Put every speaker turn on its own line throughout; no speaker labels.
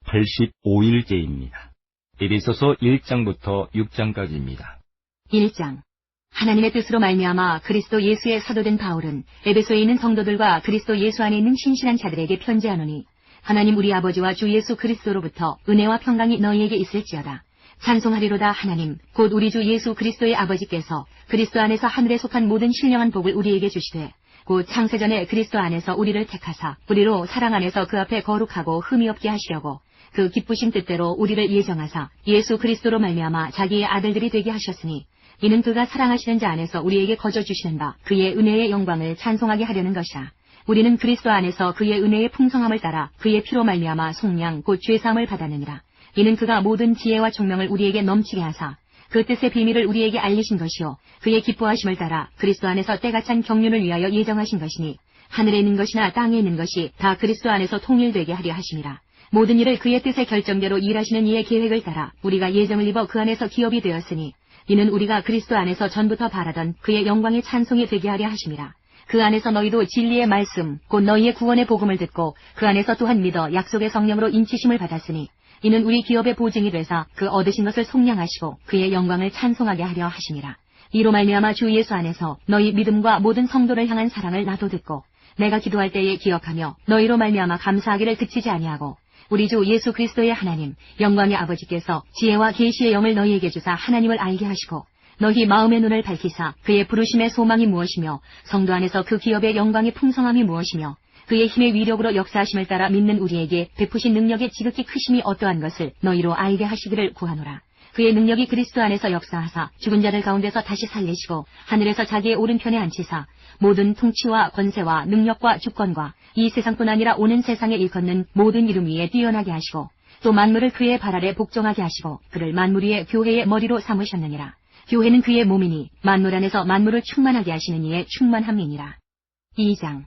85일째입니다. 에베소서 1장부터 6장까지입니다.
1장. 하나님의 뜻으로 말미암아 그리스도 예수의 사도된 바울은 에베소에 있는 성도들과 그리스도 예수 안에 있는 신실한 자들에게 편지하노니, 하나님 우리 아버지와 주 예수 그리스도로부터 은혜와 평강이 너희에게 있을지어다. 찬송하리로다. 하나님 곧 우리 주 예수 그리스도의 아버지께서 그리스도 안에서 하늘에 속한 모든 신령한 복을 우리에게 주시되, 곧 창세전에 그리스도 안에서 우리를 택하사 우리로 사랑 안에서 그 앞에 거룩하고 흠이 없게 하시려고 그 기쁘신 뜻대로 우리를 예정하사 예수 그리스도로 말미암아 자기의 아들들이 되게 하셨으니, 이는 그가 사랑하시는 자 안에서 우리에게 거저 주시는 바 그의 은혜의 영광을 찬송하게 하려는 것이라. 우리는 그리스도 안에서 그의 은혜의 풍성함을 따라 그의 피로 말미암아 속량 곧 죄사함을 받았느니라. 이는 그가 모든 지혜와 총명을 우리에게 넘치게 하사 그 뜻의 비밀을 우리에게 알리신 것이요 그의 기뻐하심을 따라 그리스도 안에서 때가 찬 경륜을 위하여 예정하신 것이니, 하늘에 있는 것이나 땅에 있는 것이 다 그리스도 안에서 통일되게 하려 하심이라. 모든 일을 그의 뜻의 결정대로 일하시는 이의 계획을 따라 우리가 예정을 입어 그 안에서 기업이 되었으니, 이는 우리가 그리스도 안에서 전부터 바라던 그의 영광의 찬송이 되게 하려 하심이라. 그 안에서 너희도 진리의 말씀 곧 너희의 구원의 복음을 듣고 그 안에서 또한 믿어 약속의 성령으로 인치심을 받았으니, 이는 우리 기업의 보증이 되사 그 얻으신 것을 속량하시고 그의 영광을 찬송하게 하려 하심이라. 이로 말미암아 주 예수 안에서 너희 믿음과 모든 성도를 향한 사랑을 나도 듣고 내가 기도할 때에 기억하며 너희로 말미암아 감사하기를 그치지 아니하고, 우리 주 예수 그리스도의 하나님 영광의 아버지께서 지혜와 계시의 영을 너희에게 주사 하나님을 알게 하시고, 너희 마음의 눈을 밝히사 그의 부르심의 소망이 무엇이며 성도 안에서 그 기업의 영광의 풍성함이 무엇이며 그의 힘의 위력으로 역사하심을 따라 믿는 우리에게 베푸신 능력의 지극히 크심이 어떠한 것을 너희로 알게 하시기를 구하노라. 그의 능력이 그리스도 안에서 역사하사 죽은 자들 가운데서 다시 살리시고 하늘에서 자기의 오른편에 앉히사 모든 통치와 권세와 능력과 주권과 이 세상뿐 아니라 오는 세상에 일컫는 모든 이름 위에 뛰어나게 하시고, 또 만물을 그의 발 아래 복종하게 하시고 그를 만물 위의 교회의 머리로 삼으셨느니라. 교회는 그의 몸이니 만물 안에서 만물을 충만하게 하시는 이의 충만함이니라. 2장.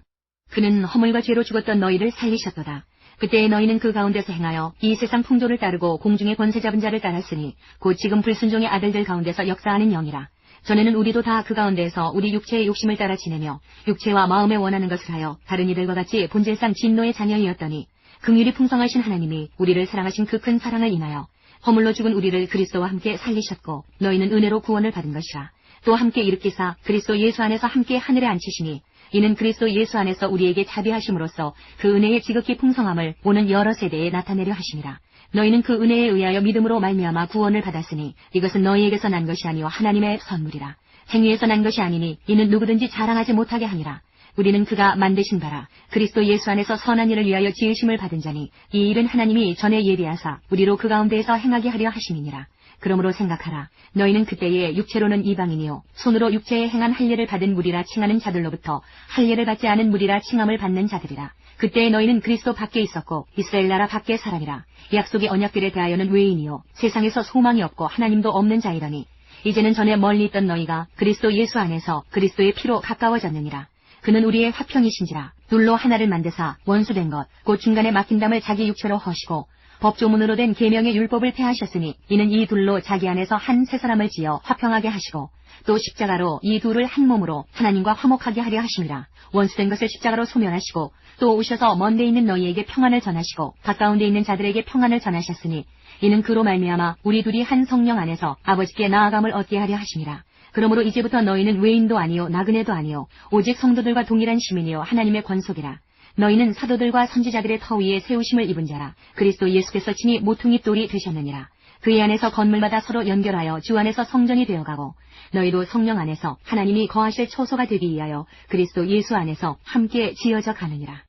그는 허물과 죄로 죽었던 너희를 살리셨도다. 그때에 너희는 그 가운데서 행하여 이 세상 풍조를 따르고 공중의 권세 잡은 자를 따랐으니 곧 지금 불순종의 아들들 가운데서 역사하는 영이라. 전에는 우리도 다 그 가운데서 우리 육체의 욕심을 따라 지내며 육체와 마음에 원하는 것을 하여 다른 이들과 같이 본질상 진노의 자녀이었더니, 긍휼이 풍성하신 하나님이 우리를 사랑하신 그 큰 사랑을 인하여 허물로 죽은 우리를 그리스도와 함께 살리셨고, 너희는 은혜로 구원을 받은 것이라. 또 함께 일으키사 그리스도 예수 안에서 함께 하늘에 앉히시니, 이는 그리스도 예수 안에서 우리에게 자비하심으로써 그 은혜의 지극히 풍성함을 오는 여러 세대에 나타내려 하심이라. 너희는 그 은혜에 의하여 믿음으로 말미암아 구원을 받았으니, 이것은 너희에게서 난 것이 아니요 하나님의 선물이라. 행위에서 난 것이 아니니 이는 누구든지 자랑하지 못하게 하니라. 우리는 그가 만드신 바라 그리스도 예수 안에서 선한 일을 위하여 지으심을 받은 자니, 이 일은 하나님이 전에 예비하사 우리로 그 가운데에서 행하게 하려 하심이니라. 그러므로 생각하라. 너희는 그때에 육체로는 이방인이요 손으로 육체에 행한 할례를 받은 무리라 칭하는 자들로부터 할례를 받지 않은 무리라 칭함을 받는 자들이라. 그때에 너희는 그리스도 밖에 있었고 이스라엘 나라 밖의 사람이라. 약속의 언약들에 대하여는 외인이요 세상에서 소망이 없고 하나님도 없는 자이러니, 이제는 전에 멀리 있던 너희가 그리스도 예수 안에서 그리스도의 피로 가까워졌느니라. 그는 우리의 화평이신지라. 둘로 하나를 만드사 원수된 것 곧 중간에 막힌 담을 자기 육체로 허시고 법조문으로 된 계명의 율법을 폐하셨으니, 이는 이 둘로 자기 안에서 한 새 사람을 지어 화평하게 하시고, 또 십자가로 이 둘을 한 몸으로 하나님과 화목하게 하려 하심이라. 원수된 것을 십자가로 소멸하시고 또 오셔서 먼 데 있는 너희에게 평안을 전하시고 가까운 데 있는 자들에게 평안을 전하셨으니, 이는 그로 말미암아 우리 둘이 한 성령 안에서 아버지께 나아감을 얻게 하려 하심이라. 그러므로 이제부터 너희는 외인도 아니요 나그네도 아니요 오직 성도들과 동일한 시민이요 하나님의 권속이라. 너희는 사도들과 선지자들의 터 위에 세우심을 입은 자라. 그리스도 예수께서 친히 모퉁이 돌이 되셨느니라. 그의 안에서 건물마다 서로 연결하여 주 안에서 성전이 되어가고, 너희도 성령 안에서 하나님이 거하실 초소가 되기 위하여 그리스도 예수 안에서 함께 지어져 가느니라.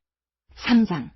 3장.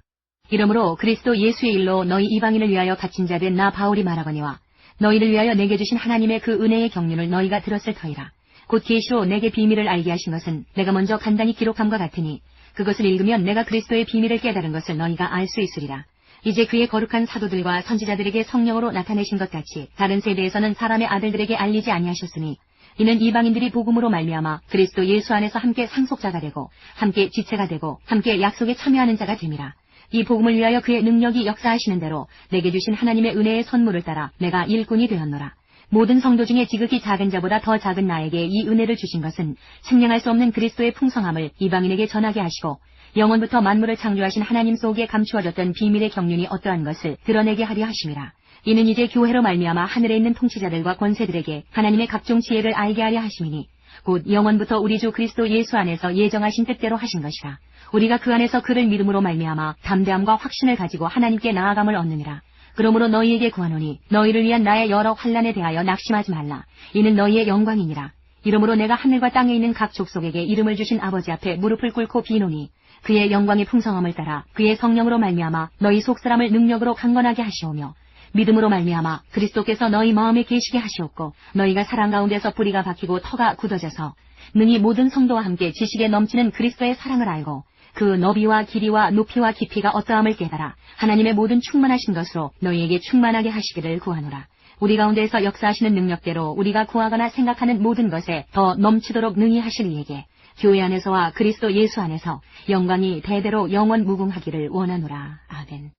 이러므로 그리스도 예수의 일로 너희 이방인을 위하여 갇힌 자 된 나 바울이 말하거니와, 너희를 위하여 내게 주신 하나님의 그 은혜의 경륜을 너희가 들었을 터이라. 곧 계시로 내게 비밀을 알게 하신 것은 내가 먼저 간단히 기록함과 같으니, 그것을 읽으면 내가 그리스도의 비밀을 깨달은 것을 너희가 알 수 있으리라. 이제 그의 거룩한 사도들과 선지자들에게 성령으로 나타내신 것 같이 다른 세대에서는 사람의 아들들에게 알리지 아니하셨으니, 이는 이방인들이 복음으로 말미암아 그리스도 예수 안에서 함께 상속자가 되고 함께 지체가 되고 함께 약속에 참여하는 자가 됨이라. 이 복음을 위하여 그의 능력이 역사하시는 대로 내게 주신 하나님의 은혜의 선물을 따라 내가 일꾼이 되었노라. 모든 성도 중에 지극히 작은 자보다 더 작은 나에게 이 은혜를 주신 것은 측량할 수 없는 그리스도의 풍성함을 이방인에게 전하게 하시고, 영원부터 만물을 창조하신 하나님 속에 감추어졌던 비밀의 경륜이 어떠한 것을 드러내게 하려 하심이라. 이는 이제 교회로 말미암아 하늘에 있는 통치자들과 권세들에게 하나님의 각종 지혜를 알게 하려 하심이니 곧 영원부터 우리 주 그리스도 예수 안에서 예정하신 뜻대로 하신 것이라. 우리가 그 안에서 그를 믿음으로 말미암아 담대함과 확신을 가지고 하나님께 나아감을 얻느니라. 그러므로 너희에게 구하노니 너희를 위한 나의 여러 환난에 대하여 낙심하지 말라. 이는 너희의 영광이니라. 이러므로 내가 하늘과 땅에 있는 각 족속에게 이름을 주신 아버지 앞에 무릎을 꿇고 비노니 그의 영광의 풍성함을 따라 그의 성령으로 말미암아 너희 속사람을 능력으로 강건하게 하시오며 믿음으로 말미암아 그리스도께서 너희 마음에 계시게 하시옵고 너희가 사랑 가운데서 뿌리가 박히고 터가 굳어져서 능히 모든 성도와 함께 지식에 넘치는 그리스도의 사랑을 알고 그 너비와 길이와 높이와 깊이가 어떠함을 깨달아 하나님의 모든 충만하신 것으로 너희에게 충만하게 하시기를 구하노라. 우리 가운데에서 역사하시는 능력대로 우리가 구하거나 생각하는 모든 것에 더 넘치도록 능히 하실 이에게 교회 안에서와 그리스도 예수 안에서 영광이 대대로 영원 무궁하기를 원하노라. 아멘.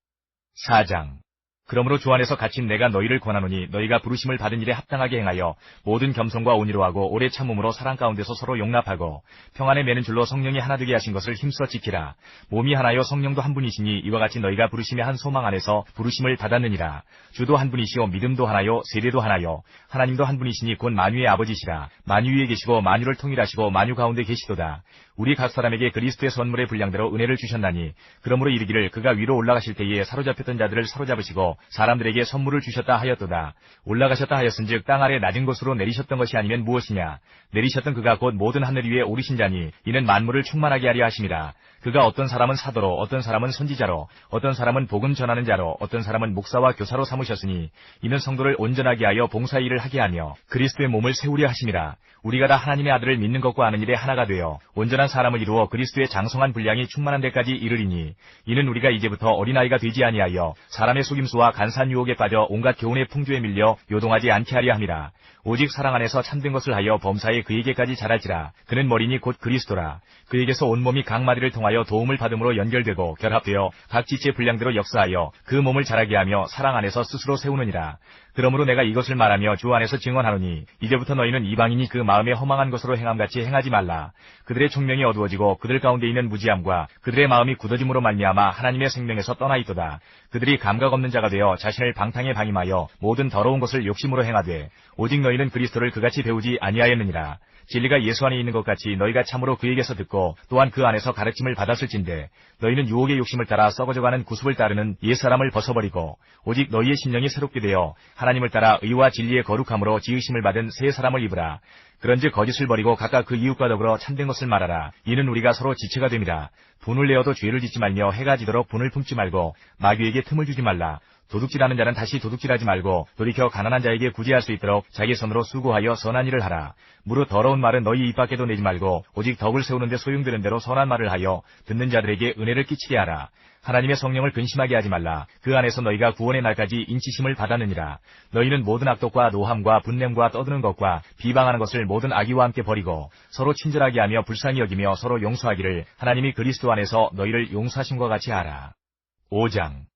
4장. 그러므로 주 안에서 갇힌 내가 너희를 권하노니 너희가 부르심을 받은 일에 합당하게 행하여 모든 겸손과 온유로 하고 오래 참음으로 사랑 가운데서 서로 용납하고 평안에 매는 줄로 성령이 하나 되게 하신 것을 힘써 지키라. 몸이 하나요 성령도 한 분이시니 이와 같이 너희가 부르심의 한 소망 안에서 부르심을 받았느니라. 주도 한 분이시요 믿음도 하나요 세례도 하나요 하나님도 한 분이시니 곧 만유의 아버지시라. 만유 위에 계시고 만유를 통일하시고 만유 가운데 계시도다. 우리 각 사람에게 그리스도의 선물의 분량대로 은혜를 주셨나니 그러므로 이르기를 그가 위로 올라가실 때에 사로잡혔던 자들을 사로잡으시고 사람들에게 선물을 주셨다 하였도다. 올라가셨다 하였은즉 땅 아래 낮은 곳으로 내리셨던 것이 아니면 무엇이냐. 내리셨던 그가 곧 모든 하늘 위에 오르신 자니 이는 만물을 충만하게 하려 하심이라. 그가 어떤 사람은 사도로 어떤 사람은 선지자로 어떤 사람은 복음 전하는 자로 어떤 사람은 목사와 교사로 삼으셨으니 이는 성도를 온전하게 하여 봉사의 일을 하게 하며 그리스도의 몸을 세우려 하심이라. 우리가 다 하나님의 아들을 믿는 것과 아는 일에 하나가 되어 온전한 사람을 이루어 그리스도의 장성한 분량이 충만한 데까지 이르리니 이는 우리가 이제부터 어린아이가 되지 아니하여 사람의 속임수와 간사한 유혹에 빠져 온갖 교훈의 풍조에 밀려 요동하지 않게 하려 함이라. 오직 사랑 안에서 참된 것을 하여 범사에 그에게까지 자랄지라. 그는 머리니 곧 그리스도라. 그에게서 온몸이 각 마디를 통하여 도움을 받음으로 연결되고 결합되어 각 지체의 분량대로 역사하여 그 몸을 자라게 하며 사랑 안에서 스스로 세우느니라. 그러므로 내가 이것을 말하며 주 안에서 증언하노니 이제부터 너희는 이방인이 그 마음에 허망한 것으로 행함같이 행하지 말라. 그들의 총명이 어두워지고 그들 가운데 있는 무지함과 그들의 마음이 굳어짐으로 말미암아 하나님의 생명에서 떠나 있도다. 그들이 감각 없는 자가 되어 자신을 방탕에 방임하여 모든 더러운 것을 욕심으로 행하되 오직 너희는 그리스도를 그같이 배우지 아니하였느니라. 진리가 예수 안에 있는 것 같이 너희가 참으로 그에게서 듣고 또한 그 안에서 가르침을 받았을진데 너희는 유혹의 욕심을 따라 썩어져가는 구습을 따르는 옛사람을 벗어버리고 오직 너희의 심령이 새롭게 되어 하나님을 따라 의와 진리의 거룩함으로 지으심을 받은 새 사람을 입으라. 그런즉 거짓을 버리고 각각 그 이웃과 더불어 참된 것을 말하라. 이는 우리가 서로 지체가 됨이라. 분을 내어도 죄를 짓지 말며 해가 지도록 분을 품지 말고 마귀에게 틈을 주지 말라. 도둑질하는 자는 다시 도둑질하지 말고 돌이켜 가난한 자에게 구제할 수 있도록 자기 손으로 수고하여 선한 일을 하라. 무릇 더러운 말은 너희 입 밖에도 내지 말고 오직 덕을 세우는 데 소용되는 대로 선한 말을 하여 듣는 자들에게 은혜를 끼치게 하라. 하나님의 성령을 근심하게 하지 말라. 그 안에서 너희가 구원의 날까지 인치심을 받았느니라. 너희는 모든 악독과 노함과 분냄과 떠드는 것과 비방하는 것을 모든 악의와 함께 버리고 서로 친절하게 하며 불쌍히 여기며 서로 용서하기를 하나님이 그리스도 안에서 너희를 용서하심과 같이 하라. 5장.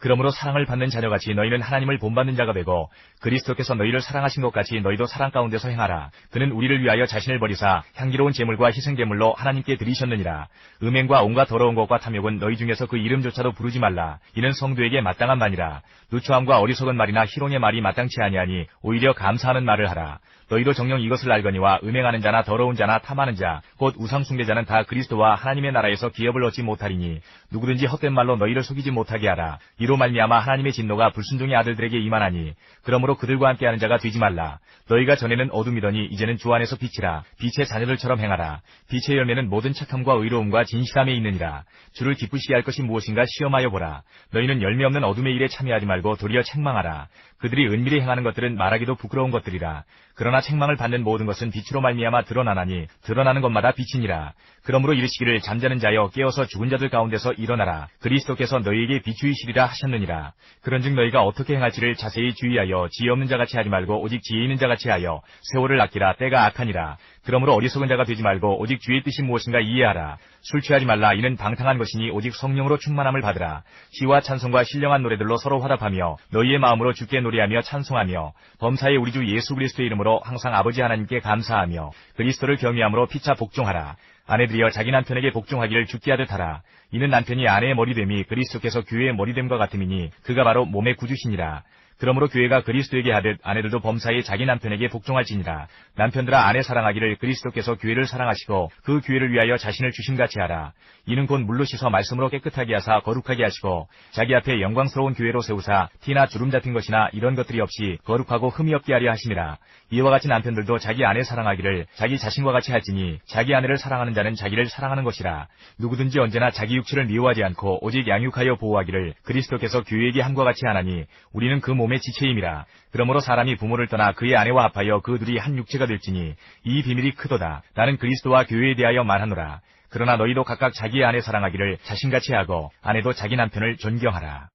그러므로 사랑을 받는 자녀같이 너희는 하나님을 본받는 자가 되고 그리스도께서 너희를 사랑하신 것 같이 너희도 사랑 가운데서 행하라. 그는 우리를 위하여 자신을 버리사 향기로운 제물과 희생제물로 하나님께 드리셨느니라. 음행과 온갖 더러운 것과 탐욕은 너희 중에서 그 이름조차도 부르지 말라. 이는 성도에게 마땅한 말이라. 누추함과 어리석은 말이나 희롱의 말이 마땅치 아니하니 오히려 감사하는 말을 하라. 너희도 정녕 이것을 알거니와 음행하는 자나 더러운 자나 탐하는 자 곧 우상숭배자는 다 그리스도와 하나님의 나라에서 기업을 얻지 못하리니 누구든지 헛된 말로 너희를 속이지 못하게 하라. 이로 말미암아 하나님의 진노가 불순종의 아들들에게 임하나니 그러므로 그들과 함께하는 자가 되지 말라. 너희가 전에는 어둠이더니 이제는 주 안에서 빛이라. 빛의 자녀들처럼 행하라. 빛의 열매는 모든 착함과 의로움과 진실함에 있느니라. 주를 기쁘시게 할 것이 무엇인가 시험하여 보라. 너희는 열매 없는 어둠의 일에 참여하지 말고 도리어 책망하라. 그들이 은밀히 행하는 것들은 말하기도 부끄러운 것들이라. 그러나 책망을 받는 모든 것은 빛으로 말미암아 드러나나니 드러나는 것마다 빛이니라. 그러므로 이르시기를 잠자는 자여 깨어서 죽은 자들 가운데서 일어나라. 그리스도께서 너희에게 비추이시리라 하셨느니라. 그런즉 너희가 어떻게 행할지를 자세히 주의하여 지혜 없는 자같이 하지 말고 오직 지혜 있는 자같이 하여 세월을 아끼라. 때가 악하니라. 그러므로 어리석은 자가 되지 말고 오직 주의 뜻이 무엇인가 이해하라. 술 취하지 말라. 이는 방탕한 것이니 오직 성령으로 충만함을 받으라. 시와 찬송과 신령한 노래들로 서로 화답하며 너희의 마음으로 주께 노래하며 찬송하며 범사에 우리 주 예수 그리스도의 이름으로 항상 아버지 하나님께 감사하며 그리스도를 경외함으로 피차 복종하라. 아내들이여 자기 남편에게 복종하기를 죽게 하듯 하라. 이는 남편이 아내의 머리됨이 그리스도께서 교회의 머리됨과 같음이니 그가 바로 몸의 구주시니라. 그러므로 교회가 그리스도에게 하듯 아내들도 범사에 자기 남편에게 복종할지니라. 남편들아 아내 사랑하기를 그리스도께서 교회를 사랑하시고 그 교회를 위하여 자신을 주심같이 하라. 이는 곧 물로 씻어 말씀으로 깨끗하게 하사 거룩하게 하시고 자기 앞에 영광스러운 교회로 세우사 티나 주름 잡힌 것이나 이런 것들이 없이 거룩하고 흠이 없게 하려 하심이라. 이와 같이 남편들도 자기 아내 사랑하기를 자기 자신과 같이 할지니 자기 아내를 사랑하는 자는 자기를 사랑하는 것이라. 누구든지 언제나 자기 육체를 미워하지 않고 오직 양육하여 보호하기를 그리스도께서 교회에게 함과 같이 하나니 우리는 그 몸의 지체임이라. 그러므로 사람이 부모를 떠나 그의 아내와 합하여 그 둘이 한 육체가 될지니 이 비밀이 크도다. 나는 그리스도와 교회에 대하여 말하노라. 그러나 너희도 각각 자기의 아내 사랑하기를 자신같이 하고 아내도 자기 남편을 존경하라.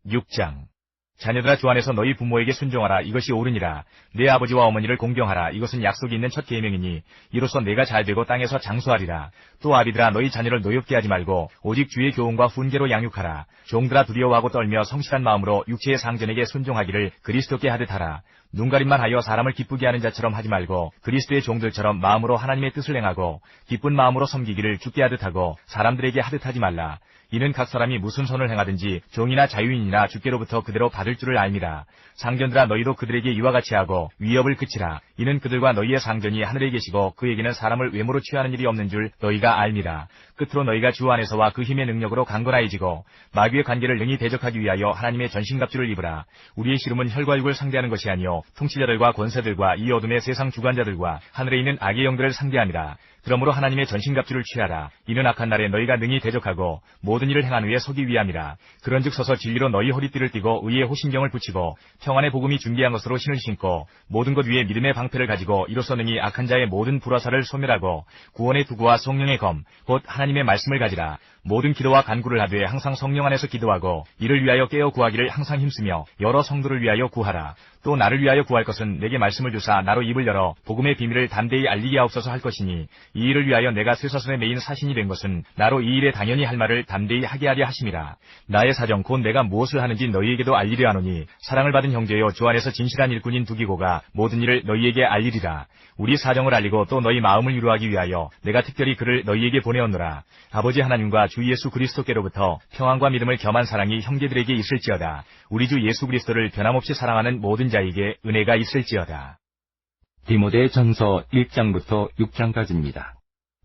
6장. 자녀들아 주 안에서 너희 부모에게 순종하라. 이것이 옳으니라. 내 아버지와 어머니를 공경하라. 이것은 약속이 있는 첫 계명이니 이로써 내가 잘되고 땅에서 장수하리라. 또 아비들아 너희 자녀를 노엽게 하지 말고 오직 주의 교훈과 훈계로 양육하라. 종들아 두려워하고 떨며 성실한 마음으로 육체의 상전에게 순종하기를 그리스도께 하듯 하라. 눈가림만 하여 사람을 기쁘게 하는 자처럼 하지 말고 그리스도의 종들처럼 마음으로 하나님의 뜻을 행하고 기쁜 마음으로 섬기기를 주께 하듯 하고 사람들에게 하듯 하지 말라. 이는 각 사람이 무슨 선을 행하든지 종이나 자유인이나 주께로부터 그대로 받을 줄을 알미라. 상전들아 너희도 그들에게 이와 같이 하고 위협을 그치라. 이는 그들과 너희의 상전이 하늘에 계시고 그에게는 사람을 외모로 취하는 일이 없는 줄 너희가 알미라. 끝으로 너희가 주 안에서와 그 힘의 능력으로 강건하여지고 마귀의 관계를 능히 대적하기 위하여 하나님의 전신갑주를 입으라. 우리의 씨름은 혈과 육을 상대하는 것이 아니요 통치자들과 권세들과 이 어둠의 세상 주관자들과 하늘에 있는 악의 영들을 상대함이라. 그러므로 하나님의 전신갑주를 취하라. 이는 악한 날에 너희가 능히 대적하고 모든 일을 행한 후에 서기 위함이라. 그런즉 서서 진리로 너희 허리띠를 띠고 의의 호신경을 붙이고 평안의 복음이 준비한 것으로 신을 신고 모든 것 위에 믿음의 방패를 가지고 이로써 능히 악한 자의 모든 불화살을 소멸하고 구원의 투구와 성령의 검 곧 하나님의 말씀을 가지라. 모든 기도와 간구를 하되 항상 성령 안에서 기도하고 이를 위하여 깨어 구하기를 항상 힘쓰며 여러 성도를 위하여 구하라. 또 나를 위하여 구할 것은 내게 말씀을 주사 나로 입을 열어 복음의 비밀을 담대히 알리게 하옵소서 할 것이니 이 일을 위하여 내가 쇠사슬에 매인 사신이 된 것은 나로 이 일에 당연히 할 말을 담대히 하게 하려 하심이라. 나의 사정 곧 내가 무엇을 하는지 너희에게도 알리려 하노니 사랑을 받은 형제여 주 안에서 진실한 일꾼인 두기고가 모든 일을 너희에게 알리리라. 우리 사정을 알리고 또 너희 마음을 위로하기 위하여 내가 특별히 그를 너희에게 보내었노라. 아버지 하나님과 주 예수 그리스도께로부터 평안과 믿음을 겸한 사랑이 형제들에게 있을지어다. 우리 주 예수 그리스도를 변함없이 사랑하는 모든 자에게 은혜가 있을지어다.
디모데 전서 1장부터 6장까지입니다.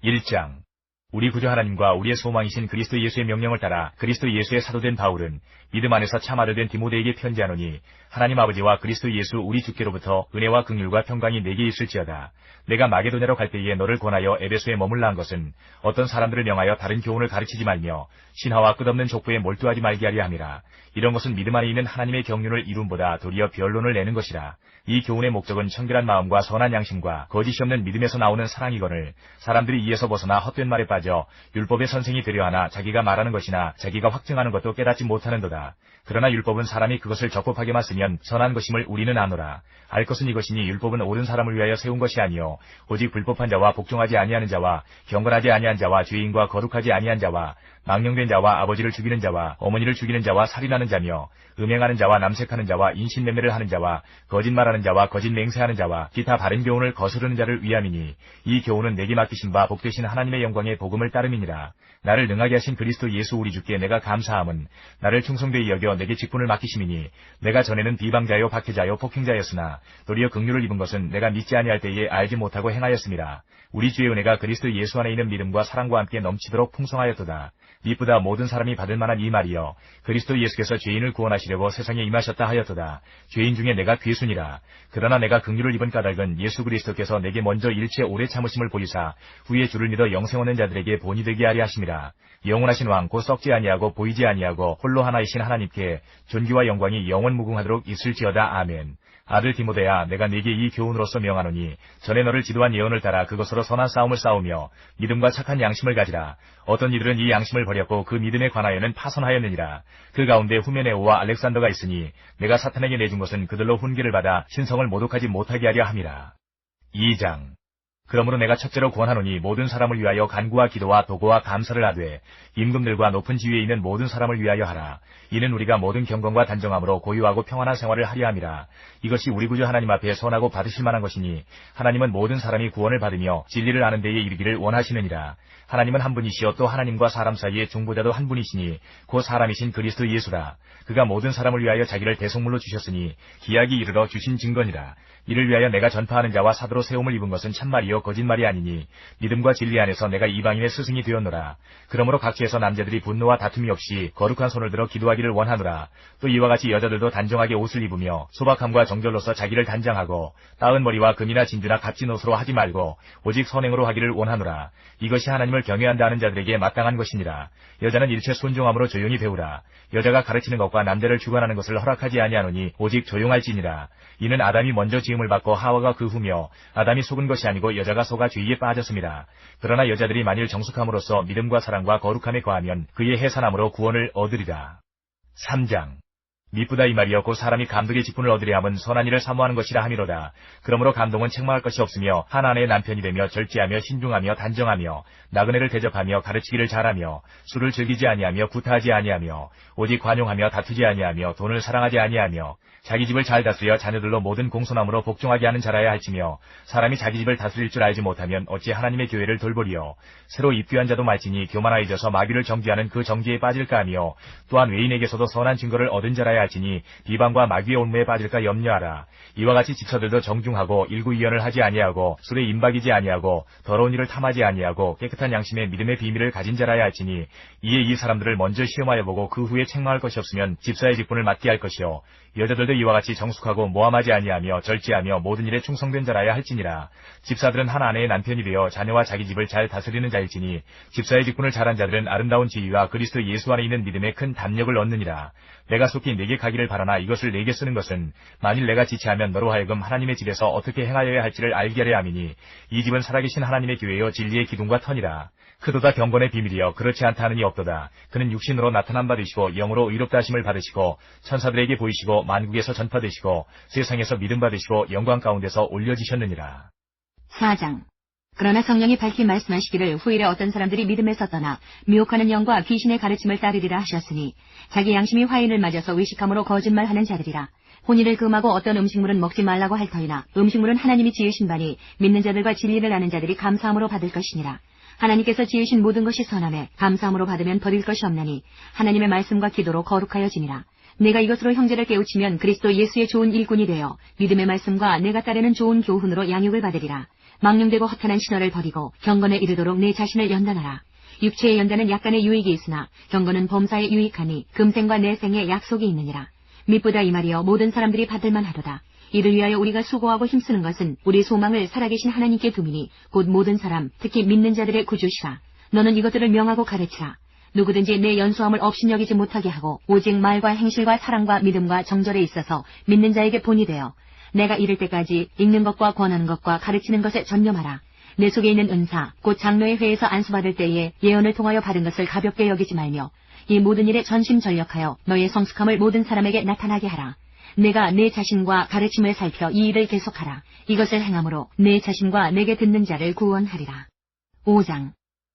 1장. 우리 구주 하나님과 우리의 소망이신 그리스도 예수의 명령을 따라 그리스도 예수의 사도된 바울은 믿음 안에서 참 아들 된 디모데에게 편지하노니 하나님 아버지와 그리스도 예수 우리 주께로부터 은혜와 긍휼과 평강이 내게 있을지어다. 내가 마게도냐로 갈 때에 너를 권하여 에베소에 머물라 한 것은 어떤 사람들을 명하여 다른 교훈을 가르치지 말며 신화와 끝없는 족보에 몰두하지 말게 하려 함이라. 이런 것은 믿음 안에 있는 하나님의 경륜을 이룸보다 도리어 변론을 내는 것이라. 이 교훈의 목적은 청결한 마음과 선한 양심과 거짓이 없는 믿음에서 나오는 사랑이거늘 사람들이 이에서 벗어나 헛된 말에 빠져 율법의 선생이 되려 하나 자기가 말하는 것이나 자기가 확증하는 것도 깨닫지 못하는도다. 그러나 율법은 사람이 그것을 적법하게만 쓰면 선한 것임을 우리는 아노라. 알 것은 이것이니 율법은 옳은 사람을 위하여 세운 것이 아니요 오직 불법한 자와 복종하지 아니하는 자와 경건하지 아니한 자와 죄인과 거룩하지 아니한 자와 망령된 자와 아버지를 죽이는 자와 어머니를 죽이는 자와 살인하는 자며 음행하는 자와 남색하는 자와 인신매매를 하는 자와 거짓말하는 자와 거짓 맹세하는 자와 기타 바른 교훈을 거스르는 자를 위함이니 이 교훈은 내게 맡기신 바 복되신 하나님의 영광의 복음을 따름이니라. 나를 능하게 하신 그리스도 예수 우리 주께 내가 감사함은 나를 충성되이 여겨 내게 직분을 맡기심이니 내가 전에는 비방자요 박해자요 폭행자였으나 도리어 긍휼을 입은 것은 내가 믿지 아니할 때에 알지 못하고 행하였습니다. 우리 주의 은혜가 그리스도 예수 안에 있는 믿음과 사랑과 함께 넘치도록 풍성하였도다. 이쁘다 모든 사람이 받을 만한 이 말이여 그리스도 예수께서 죄인을 구원하시려고 세상에 임하셨다 하였도다. 죄인 중에 내가 괴순이라. 그러나 내가 긍휼을 입은 까닭은 예수 그리스도께서 내게 먼저 일체 오래 참으심을 보이사 후에 주를 믿어 영생 얻는 자들에게 본이 되게 하려 하심이라. 영원하신 왕 곧 썩지 아니하고 보이지 아니하고 홀로 하나이신 하나님께 존귀와 영광이 영원 무궁하도록 있을지어다. 아멘. 아들 디모데야 내가 네게 이 교훈으로서 명하노니 전에 너를 지도한 예언을 따라 그것으로 선한 싸움을 싸우며 믿음과 착한 양심을 가지라. 어떤 이들은 이 양심을 버렸고 그 믿음에 관하여는 파선하였느니라. 그 가운데 후메네오와 알렉산더가 있으니 내가 사탄에게 내준 것은 그들로 훈계를 받아 신성을 모독하지 못하게 하려 함이라. 2장. 그러므로 내가 첫째로 권하노니 모든 사람을 위하여 간구와 기도와 도고와 감사를 하되 임금들과 높은 지위에 있는 모든 사람을 위하여 하라. 이는 우리가 모든 경건과 단정함으로 고유하고 평안한 생활을 하려 함이라. 이것이 우리 구주 하나님 앞에 선하고 받으실 만한 것이니 하나님은 모든 사람이 구원을 받으며 진리를 아는 데에 이르기를 원하시느니라. 하나님은 한 분이시여 또 하나님과 사람 사이에 중보자도 한 분이시니 곧 사람이신 그리스도 예수라. 그가 모든 사람을 위하여 자기를 대속물로 주셨으니 기약이 이르러 주신 증거니라. 이를 위하여 내가 전파하는 자와 사도로 세움을 입은 것은 참말이요 거짓말이 아니니 믿음과 진리 안에서 내가 이방인의 스승이 되었노라. 그러므로 각지에서 남자들이 분노와 다툼이 없이 거룩한 손을 들어 기도하기를 원하노라. 또 이와 같이 여자들도 단정하게 옷을 입으며 소박함과 정결로서 자기를 단장하고 따은 머리와 금이나 진주나 값진 옷으로 하지 말고 오직 선행으로 하기를 원하노라. 이것이 하나님을 경외한다 하는 자들에게 마땅한 것이니라. 여자는 일체 순종함으로 조용히 배우라. 여자가 가르치는 것과 남자를 주관하는 것을 허락하지 아니하노니 오직 조용할지니라. 이는 아담이 먼저 지음을 받고 하와가 그 후며 아담이 속은 것이 아니고 여자가 속아 죄에 빠졌습니다. 그러나 여자들이 만일 정숙함으로써 믿음과 사랑과 거룩함에 거하면 그의 해산함으로 구원을 얻으리라. 3장 미쁘다 이 말이여 곧 사람이 감독의 직분을 얻으려 함은 선한 일을 사모하는 것이라 함이로다. 그러므로 감독은 책망할 것이 없으며 한 아내의 남편이 되며 절제하며 신중하며 단정하며 나그네를 대접하며 가르치기를 잘하며 술을 즐기지 아니하며 구타하지 아니하며 오직 관용하며 다투지 아니하며 돈을 사랑하지 아니하며 자기 집을 잘 다스려 자녀들로 모든 공손함으로 복종하게 하는 자라야 할지며 사람이 자기 집을 다스릴 줄 알지 못하면 어찌 하나님의 교회를 돌보리요. 새로 입교한 자도 말지니 교만하여져서 마귀를 정죄하는 그 정죄에 빠질까 하며 또한 외인에게서도 선한 증거를 얻은 자라야 할지니 비방과 마귀의 올무에 빠질까 염려하라. 이와 같이 지처들도 정중하고 일구이연을 하지 아니하고 술에 임박이지 아니하고 더러운 일을 탐하지 아니하고 깨끗한 양심의 믿음의 비밀을 가진 자라야 할지니 이에 이 사람들을 먼저 시험하여 보고 그 후에 책망할 것이 없으면 집사의 직분을 맡게 할 것이요. 여자들도 이와 같이 정숙하고 모함하지 아니하며 절제하며 모든 일에 충성된 자라야 할지니라. 집사들은 한 아내의 남편이 되어 자녀와 자기 집을 잘 다스리는 자일지니 집사의 직분을 잘한 자들은 아름다운 지위와 그리스도 예수 안에 있는 믿음에 큰 담력을 얻느니라. 내가 속히 내게 가기를 바라나 이것을 내게 쓰는 것은 만일 내가 지체하면 너로 하여금 하나님의 집에서 어떻게 행하여야 할지를 알게 하려 함이니 이 집은 살아계신 하나님의 교회여 진리의 기둥과 터니라. 크도다 경건의 비밀이여 그렇지 않다 하느니 없도다. 그는 육신으로 나타남 받으시고 영으로 의롭다 하심을 받으시고 천사들에게 보이시고 만국에서 전파되시고 세상에서 믿음 받으시고 영광 가운데서 올려지셨느니라.
4장 그러나 성령이 밝히 말씀하시기를 후일에 어떤 사람들이 믿음에서 떠나 미혹하는 영과 귀신의 가르침을 따르리라 하셨으니 자기 양심이 화인을 맞아서 의식함으로 거짓말하는 자들이라. 혼인을 금하고 어떤 음식물은 먹지 말라고 할 터이나 음식물은 하나님이 지으신 바니 믿는 자들과 진리를 아는 자들이 감사함으로 받을 것이니라. 하나님께서 지으신 모든 것이 선함에 감사함으로 받으면 버릴 것이 없나니 하나님의 말씀과 기도로 거룩하여지니라. 내가 이것으로 형제를 깨우치면 그리스도 예수의 좋은 일꾼이 되어 믿음의 말씀과 내가 따르는 좋은 교훈으로 양육을 받으리라. 망령되고 허탄한 신화를 버리고 경건에 이르도록 내 자신을 연단하라. 육체의 연단은 약간의 유익이 있으나 경건은 범사에 유익하니 금생과 내생에 약속이 있느니라. 미쁘다 이 말이여 모든 사람들이 받을만 하도다. 이를 위하여 우리가 수고하고 힘쓰는 것은 우리 소망을 살아계신 하나님께 두미니 곧 모든 사람 특히 믿는 자들의 구주시라. 너는 이것들을 명하고 가르치라. 누구든지 내 연소함을 업신여기지 못하게 하고 오직 말과 행실과 사랑과 믿음과 정절에 있어서 믿는 자에게 본이 되어 내가 이를 때까지 읽는 것과 권하는 것과 가르치는 것에 전념하라. 내 속에 있는 은사 곧 장로의 회에서 안수받을 때에 예언을 통하여 받은 것을 가볍게 여기지 말며 이 모든 일에 전심전력하여 너의 성숙함을 모든 사람에게 나타나게 하라. 내가 내 자신과 가르침을 살펴 이 일을 계속하라. 이것을 행함으로 내 자신과 내게 듣는 자를 구원하리라. 5장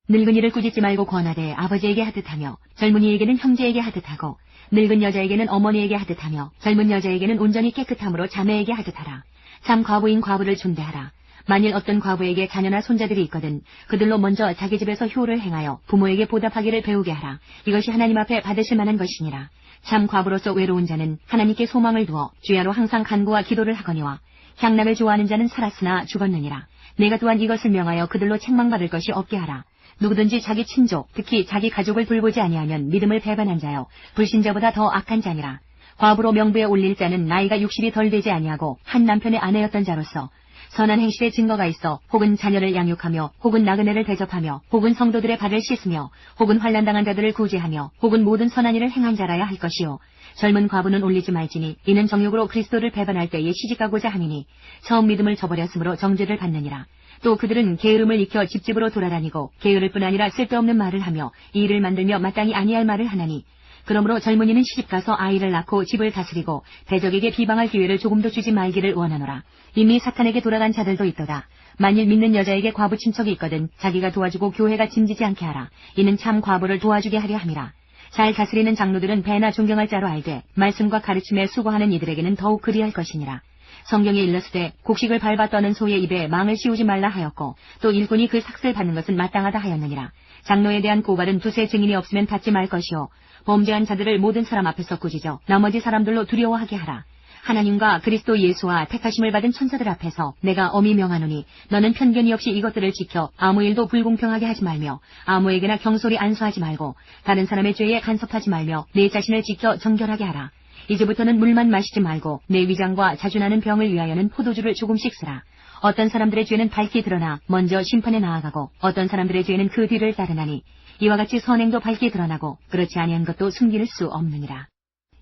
늙은이를 꾸짖지 말고 권하되 아버지에게 하듯하며 젊은이에게는 형제에게 하듯하고 늙은 여자에게는 어머니에게 하듯하며 젊은 여자에게는 온전히 깨끗함으로 자매에게 하듯하라. 참 과부인 과부를 존대하라. 만일 어떤 과부에게 자녀나 손자들이 있거든 그들로 먼저 자기 집에서 효를 행하여 부모에게 보답하기를 배우게 하라. 이것이 하나님 앞에 받으실 만한 것이니라. 참 과부로서 외로운 자는 하나님께 소망을 두어 주야로 항상 간구와 기도를 하거니와 향락을 좋아하는 자는 살았으나 죽었느니라. 내가 또한 이것을 명하여 그들로 책망받을 것이 없게 하라. 누구든지 자기 친족 특히 자기 가족을 돌보지 아니하면 믿음을 배반한 자여 불신자보다 더 악한 자니라. 과부로 명부에 올릴 자는 나이가 60이 덜 되지 아니하고 한 남편의 아내였던 자로서 선한 행실의 증거가 있어 혹은 자녀를 양육하며 혹은 나그네를 대접하며 혹은 성도들의 발을 씻으며 혹은 환난당한 자들을 구제하며 혹은 모든 선한 일을 행한 자라야 할 것이요. 젊은 과부는 올리지 말지니 이는 정욕으로 그리스도를 배반할 때에 시집가고자 함이니 처음 믿음을 저버렸으므로 정죄를 받느니라. 또 그들은 게으름을 익혀 집집으로 돌아다니고 게으를 뿐 아니라 쓸데없는 말을 하며 이 일을 만들며 마땅히 아니할 말을 하나니 그러므로 젊은이는 시집가서 아이를 낳고 집을 다스리고 대적에게 비방할 기회를 조금도 주지 말기를 원하노라. 이미 사탄에게 돌아간 자들도 있도다. 만일 믿는 여자에게 과부 친척이 있거든 자기가 도와주고 교회가 짐지지 않게 하라. 이는 참 과부를 도와주게 하려 함이라. 잘 다스리는 장로들은 배나 존경할 자로 알되 말씀과 가르침에 수고하는 이들에게는 더욱 그리할 것이니라. 성경에 일렀으되 곡식을 밟아 떠는 소의 입에 망을 씌우지 말라 하였고 또 일꾼이 그 삭슬 받는 것은 마땅하다 하였느니라. 장로에 대한 고발은 두세 증인이 없으면 받지 말 것이요 범죄한 자들을 모든 사람 앞에서 꾸짖어 나머지 사람들로 두려워하게 하라. 하나님과 그리스도 예수와 택하심을 받은 천사들 앞에서 내가 엄히 명하노니 너는 편견이 없이 이것들을 지켜 아무 일도 불공평하게 하지 말며 아무에게나 경솔히 안수하지 말고 다른 사람의 죄에 간섭하지 말며 내 자신을 지켜 정결하게 하라. 이제부터는 물만 마시지 말고 내 위장과 자주나는 병을 위하여는 포도주를 조금씩 쓰라. 어떤 사람들의 죄는 밝게 드러나 먼저 심판에 나아가고 어떤 사람들의 죄는 그 뒤를 따르나니 이와 같이 선행도 밝게 드러나고 그렇지 아니한 것도 숨길 수 없느니라.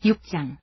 6장.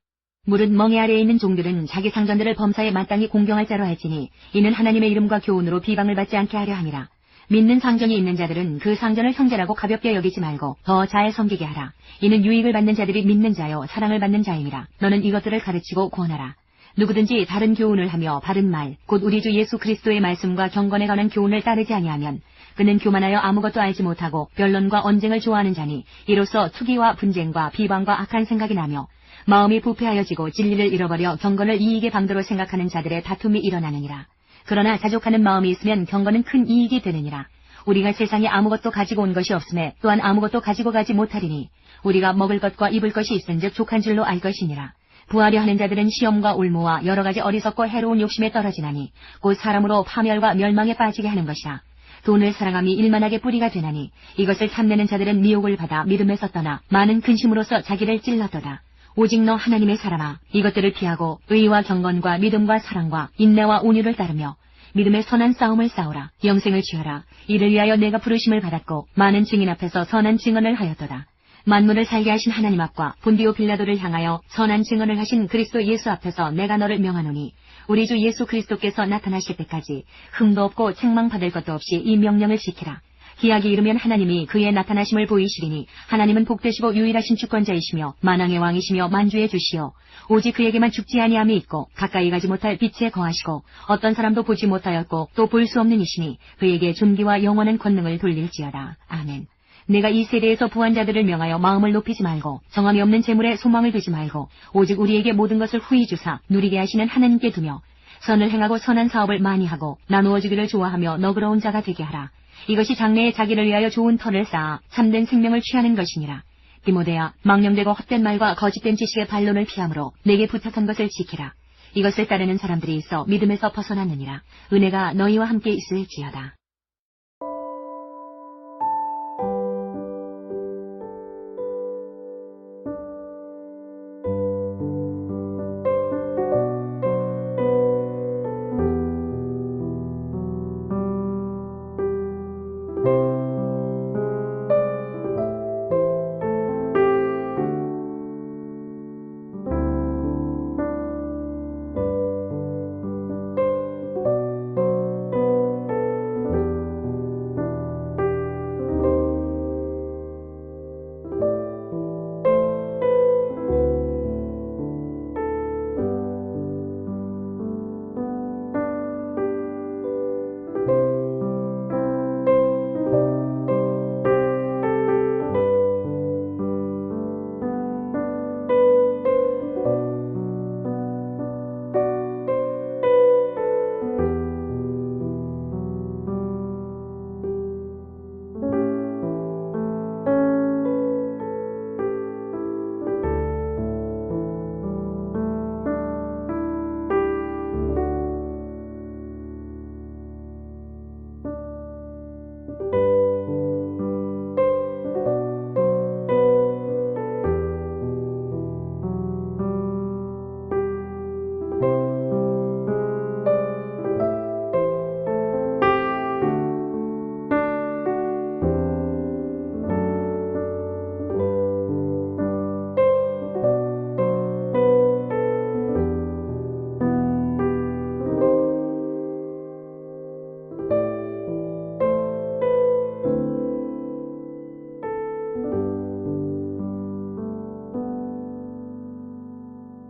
무릇 멍에 아래에 있는 종들은 자기 상전들을 범사에 마땅히 공경할 자로 할지니 이는 하나님의 이름과 교훈으로 비방을 받지 않게 하려 함이라. 믿는 상전이 있는 자들은 그 상전을 형제라고 가볍게 여기지 말고 더 잘 섬기게 하라. 이는 유익을 받는 자들이 믿는 자요 사랑을 받는 자임이라. 너는 이것들을 가르치고 권하라. 누구든지 다른 교훈을 하며 바른 말, 곧 우리 주 예수 그리스도의 말씀과 경건에 관한 교훈을 따르지 아니하면 그는 교만하여 아무것도 알지 못하고 변론과 언쟁을 좋아하는 자니 이로써 투기와 분쟁과 비방과 악한 생각이 나며 마음이 부패하여지고 진리를 잃어버려 경건을 이익의 방도로 생각하는 자들의 다툼이 일어나느니라. 그러나 자족하는 마음이 있으면 경건은 큰 이익이 되느니라. 우리가 세상에 아무것도 가지고 온 것이 없음에 또한 아무것도 가지고 가지 못하리니 우리가 먹을 것과 입을 것이 있은즉 족한 줄로 알 것이니라. 부하려 하는 자들은 시험과 올무와 여러 가지 어리석고 해로운 욕심에 떨어지나니 곧 사람으로 파멸과 멸망에 빠지게 하는 것이라. 돈을 사랑함이 일만하게 뿌리가 되나니 이것을 탐내는 자들은 미혹을 받아 믿음에서 떠나 많은 근심으로써 자기를 찔렀도다. 오직 너 하나님의 사람아 이것들을 피하고 의와 경건과 믿음과 사랑과 인내와 온유를 따르며 믿음의 선한 싸움을 싸우라. 영생을 취하라. 이를 위하여 내가 부르심을 받았고 많은 증인 앞에서 선한 증언을 하였도다. 만물을 살게 하신 하나님 앞과 본디오 빌라도를 향하여 선한 증언을 하신 그리스도 예수 앞에서 내가 너를 명하노니 우리 주 예수 그리스도께서 나타나실 때까지 흠도 없고 책망받을 것도 없이 이 명령을 지키라. 기약이 이르면 하나님이 그의 나타나심을 보이시리니 하나님은 복되시고 유일하신 주권자이시며 만왕의 왕이시며 만주의 주시오. 오직 그에게만 죽지 아니함이 있고 가까이 가지 못할 빛에 거하시고 어떤 사람도 보지 못하였고 또 볼 수 없는 이시니 그에게 존귀와 영원한 권능을 돌릴지어다. 아멘. 내가 이 세대에서 부한 자들을 명하여 마음을 높이지 말고 정함이 없는 재물에 소망을 두지 말고 오직 우리에게 모든 것을 후히 주사 누리게 하시는 하나님께 두며 선을 행하고 선한 사업을 많이 하고 나누어 주기를 좋아하며 너그러운 자가 되게 하라. 이것이 장래에 자기를 위하여 좋은 터를 쌓아 참된 생명을 취하는 것이니라. 디모데야, 망령되고 헛된 말과 거짓된 지식의 반론을 피함으로 내게 부탁한 것을 지키라. 이것을 따르는 사람들이 있어 믿음에서 벗어났느니라. 은혜가 너희와 함께 있을지어다.